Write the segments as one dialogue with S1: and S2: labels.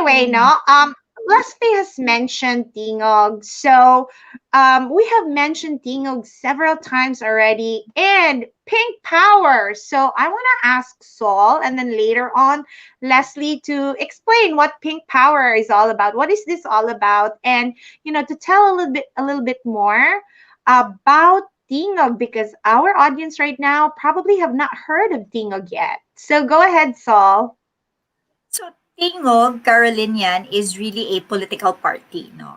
S1: anyway, no. Leslie has mentioned Tingog, so we have mentioned Tingog several times already, and Pink Power. So I want to ask Saul, and then later on, Leslie, to explain what Pink Power is all about. What is this all about? And to tell a little bit more about Tingog, because our audience right now probably have not heard of Tingog yet. So go ahead, Saul.
S2: So Tingog, Carolinian, is really a political party. No,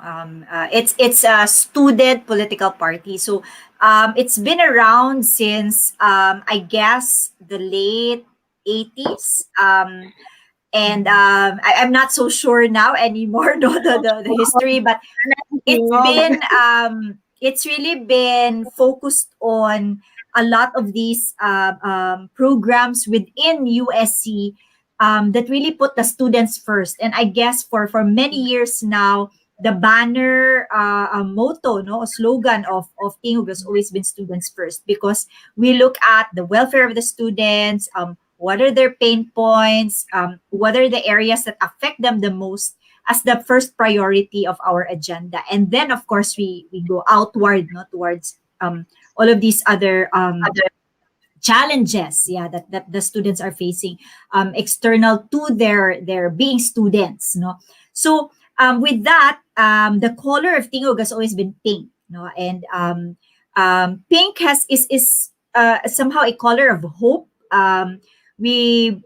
S2: it's a student political party. So it's been around since I guess the late 80s. And I'm not so sure now anymore, no, the history, but it's
S1: Tingog.
S2: been it's really been focused on a lot of these programs within USC that really put the students first. And I guess for many years now, the banner motto, no, slogan of Tingog has always been students first, because we look at the welfare of the students, what are their pain points, what are the areas that affect them the most as the first priority of our agenda. And then, of course, we go outward, no, towards all of these other challenges, yeah, that the students are facing, external to their being students, no. So with that, the color of Tingog has always been pink, no. And pink is somehow a color of hope. We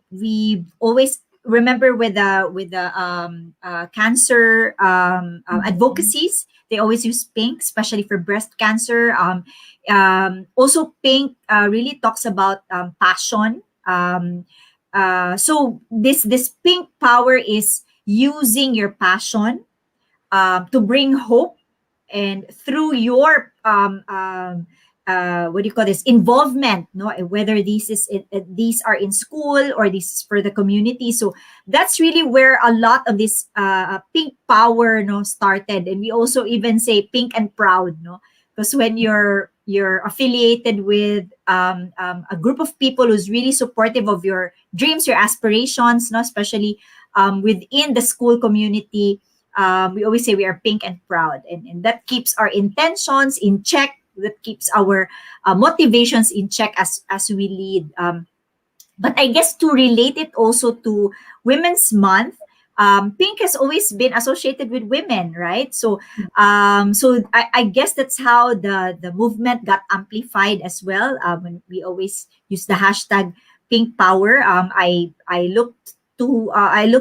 S2: always remember with the cancer advocacies, they always use pink, especially for breast cancer. Also, pink really talks about passion. So this pink power is using your passion to bring hope, and through your what do you call this, involvement, no, whether these are in school or this is for the community. So that's really where a lot of this pink power, no, started. And we also even say pink and proud, no, because when you're affiliated with a group of people who's really supportive of your dreams, your aspirations, no, especially within the school community, we always say we are pink and proud, and that keeps our intentions in check, that keeps our motivations in check as we lead. But I guess to relate it also to Women's Month, pink has always been associated with women, right? So I guess that's how the movement got amplified as well. When we always use the hashtag Pink Power. I looked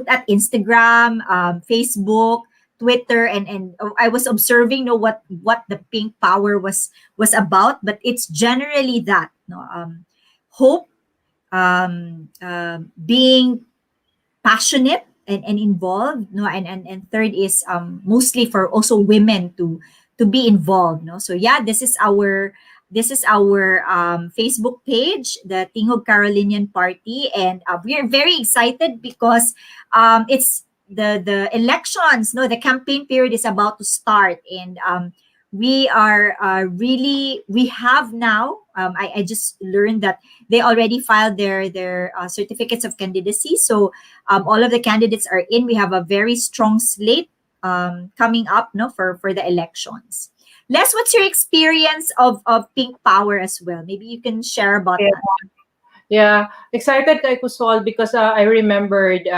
S2: at Instagram, Facebook, Twitter, and I was observing, what the Pink Power was about. But it's generally that, no, hope, being passionate and involved, no, and third is mostly for also women to be involved, no. So yeah, this is our Facebook page, the Tingog Carolinian Party, and we are very excited because it's the elections, no, the campaign period is about to start, and we are we have now, I just learned that they already filed their certificates of candidacy. So all of the candidates are in. We have a very strong slate coming up, no, for the elections. Les, what's your experience of Pink Power as well? Maybe you can share about
S3: Yeah,
S2: that.
S3: yeah. Excited kay Kusol because I remembered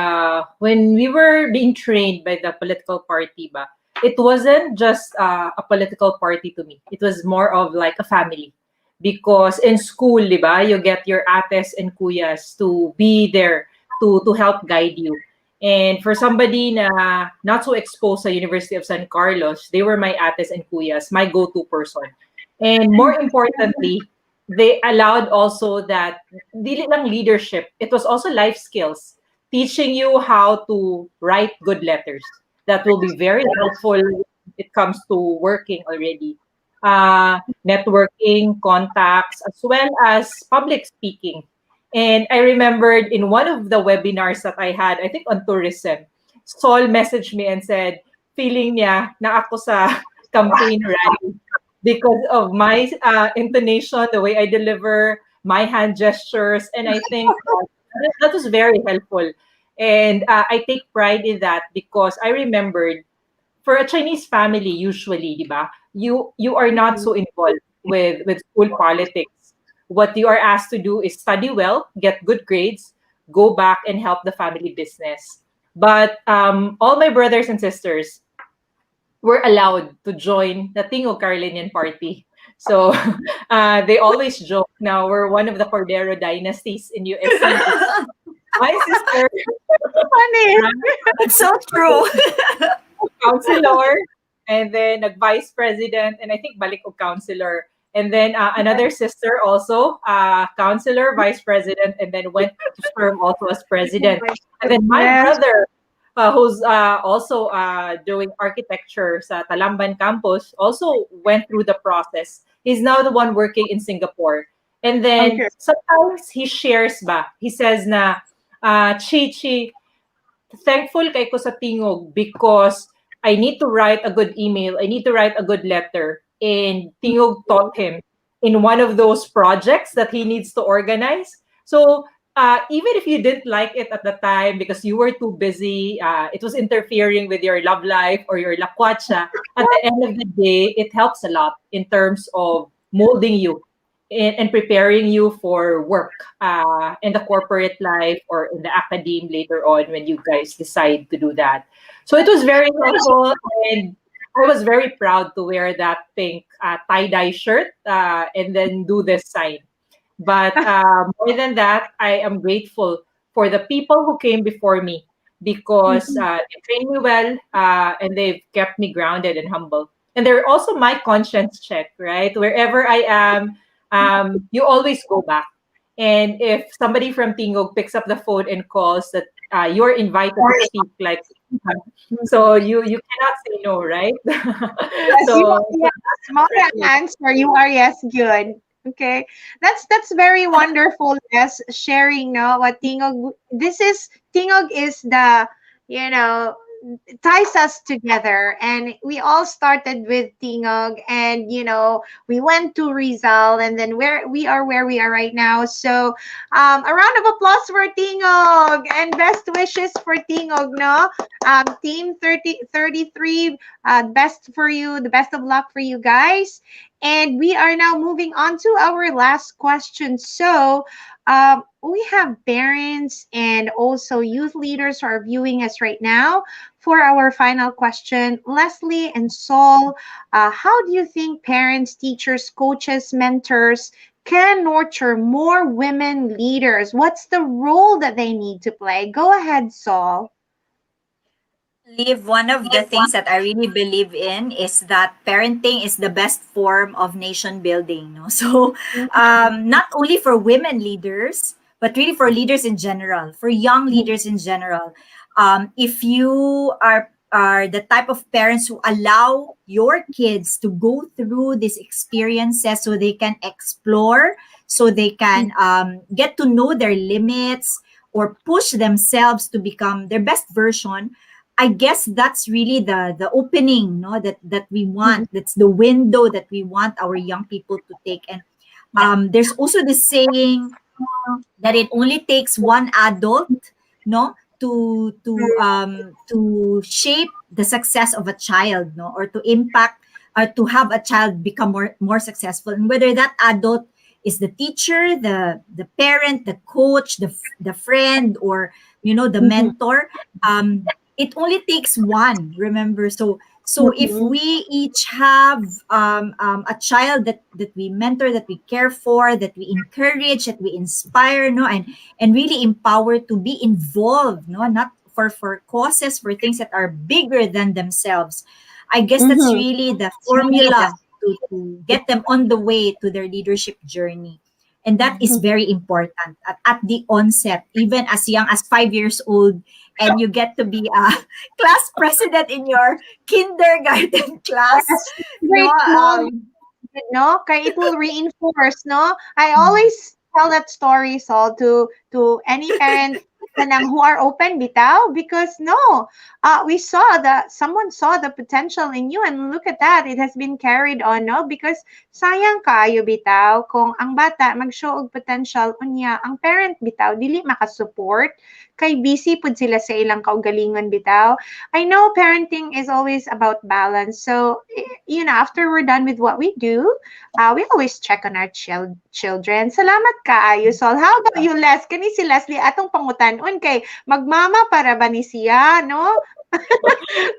S3: when we were being trained by the political party ba, it wasn't just a political party to me. It was more of like a family. Because in school, di ba, you get your ates and kuyas to be there to help guide you. And for somebody na not so exposed sa University of San Carlos, they were my ates and kuyas, my go-to person. And more importantly, they allowed also that dili lang leadership, it was also life skills, teaching you how to write good letters. That will be very helpful when it comes to working already. Networking, contacts, as well as public speaking. And I remembered in one of the webinars that I had, I think on tourism, Sol messaged me and said, feeling niya na ako sa campaign rally because of my intonation, the way I deliver, my hand gestures. And I think that was very helpful. And I take pride in that because I remembered for a Chinese family, usually, di ba, you are not
S1: Mhm.
S3: so involved with school politics. What you are asked to do is study well, get good grades, go back and help the family business. But all my brothers and sisters were allowed to join the Tingo Carolinian party. So they always joke now we're one of the Cordero dynasties in USC because my sister
S1: Funny.
S3: ran
S2: It's so true.
S3: counselor, and then vice president, and I think balik og counselor. And then another sister also, counselor, vice president, and then went to serve also as
S1: Oh
S3: president.
S1: my
S3: And then my
S1: goodness.
S3: brother, who's also doing architecture sa Talamban campus, also went through the process. He's now the one working in Singapore. And then
S1: Okay.
S3: sometimes he shares ba, he says na, Chi, thankful kay ko sa Tingog because I need to write a good email, I need to write a good letter. And Tingog taught him in one of those projects that he needs to organize. So even if you didn't like it at the time because you were too busy, it was interfering with your love life or your lakwacha, at the end of the day, it helps a lot in terms of molding you and preparing you for work in the corporate life or in the academe later on when you guys decide to do that. So it was very helpful, and I was very proud to wear that pink tie-dye shirt and then do this sign. But more than that, I am grateful for the people who came before me because
S1: Mhm.
S3: they trained me well and they've kept me grounded and humble. And they're also my conscience check, right? Wherever I am, you always go back. And if somebody from Tingog picks up the phone and calls that you're invited to speak, like, so you cannot say no, right?
S1: Yes, you are
S3: So
S1: yes. Mara answer. You are yes good. Okay. That's very wonderful. Yes, sharing no what Tingog this is Tingog is the you know ties us together, and we all started with Tingog, and we went to Rizal, and then where we are right now. So a round of applause for Tingog and best wishes for Tingog, no? Team 33, best for you, the best of luck for you guys. And we are now moving on to our last question. So we have parents and also youth leaders who are viewing us right now. For our final question, Leslie and Saul, how do you think parents, teachers, coaches, mentors can nurture more women leaders? What's the role that they need to play? Go ahead, Saul.
S2: Believe one of the things that I really believe in is that parenting is the best form of nation building. No? So, not only for women leaders, but really for leaders in general, for young leaders in general. If you are the type of parents who allow your kids to go through these experiences so they can explore, so they can get to know their limits or push themselves to become their best version. I guess that's really the opening, no, that we want. That's the window that we want our young people to take. And there's also the saying that it only takes one adult, no, to shape the success of a child, no, or to impact or to have a child become more successful. And whether that adult is the teacher, the parent, the coach, the friend, or the
S1: Mhm.
S2: mentor, it only takes one. Remember, so if
S1: Mhm.
S2: we each have a child that we mentor, that we care for, that we encourage, that we inspire, no, and really empower to be involved, no, not for causes, for things that are bigger than themselves. I guess that's
S1: Mhm.
S2: really the formula to get them on the way to their leadership journey. And that is very important at the onset, even as young as 5 years old, and you get to be a class president in your kindergarten class.
S1: Yes,
S2: No,
S1: great small, no? Kaya it will reinforce, no? I always tell that story, Saul, to any parent kanang who are open bitaw because no, we saw that someone saw the potential in you and look at that, it has been carried on, no, because sayang kaayo bitaw kung ang bata mag-show og potential unya ang parent bitaw dili makasupport kay busy pud sila sa ilang kaugalingon bitaw. I know parenting is always about balance, so after we're done with what we do, we always check on our children. Salamat kaayo, Sol. How about you, Les? Kani si Leslie atong pangutan-on kay magmama para ba ni siya, no?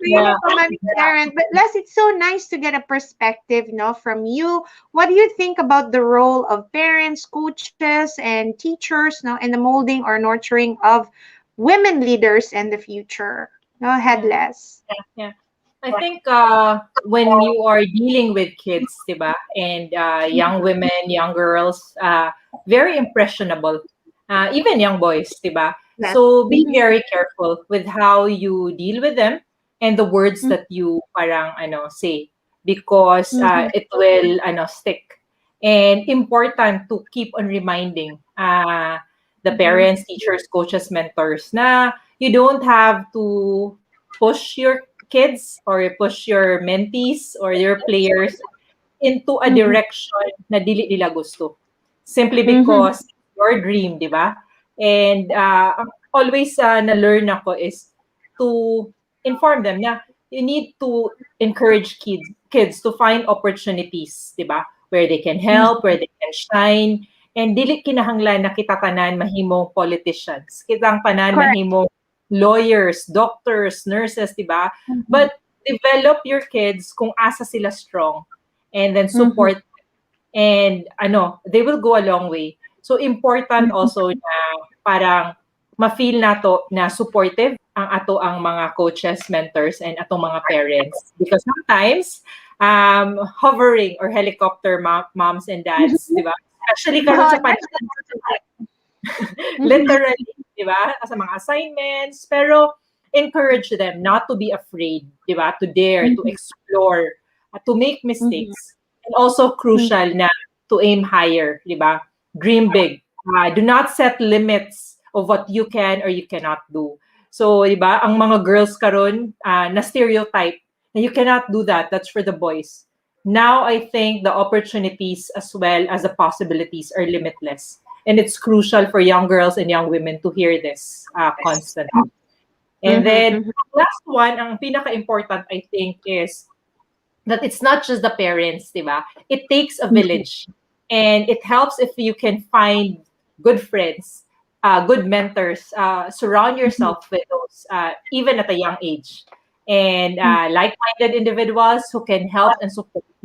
S1: Really
S3: Yeah.
S1: from a parent. But Les, it's so nice to get a perspective, no, from you. What do you think about the role of parents, coaches, and teachers, no, in the molding or nurturing of women leaders in the future? Go ahead,
S3: Yeah.
S1: Les.
S3: Yeah. I think when you are dealing with kids, diba, and young women, young girls, very impressionable, even young boys, diba?
S1: Yes.
S3: So be very careful with how you deal with them and the words that you parang say because it will stick. And important to keep on reminding the parents, teachers, coaches, mentors na you don't have to push your kids or push your mentees or your players into a direction na dili nila gusto. Simply because your dream, di ba? And always na-learn ako is to inform them na you need to encourage kids to find opportunities, di ba? Where they can help, where they can shine, and dili kinahanglan na kita tanan mahimong politicians. Kitang tanan
S1: Correct.
S3: mahimong lawyers, doctors, nurses, di ba? But develop your kids kung asa sila strong and then support and they will go a long way. So important also na parang ma-feel nato na supportive ang ato ang mga coaches, mentors, and atong mga parents. Because sometimes, hovering or helicopter moms and dads, di ba? Especially karon sa panahon, literally, di ba? Sa mga assignments, pero encourage them not to be afraid, di ba? To dare, to explore, to make mistakes. And also crucial na to aim higher, di ba? Dream big. Do not set limits of what you can or you cannot do. So, di ba, ang mga girls karon na stereotype na you cannot do that. That's for the boys. Now, I think the opportunities as well as the possibilities are limitless. And it's crucial for young girls and young women to hear this constantly. And then, last one, ang pinaka-important, I think, is that it's not just the parents, di ba? It takes a village. And it helps if you can find good friends, good mentors, surround yourself with those, even at a young age. And like-minded individuals who can help and support you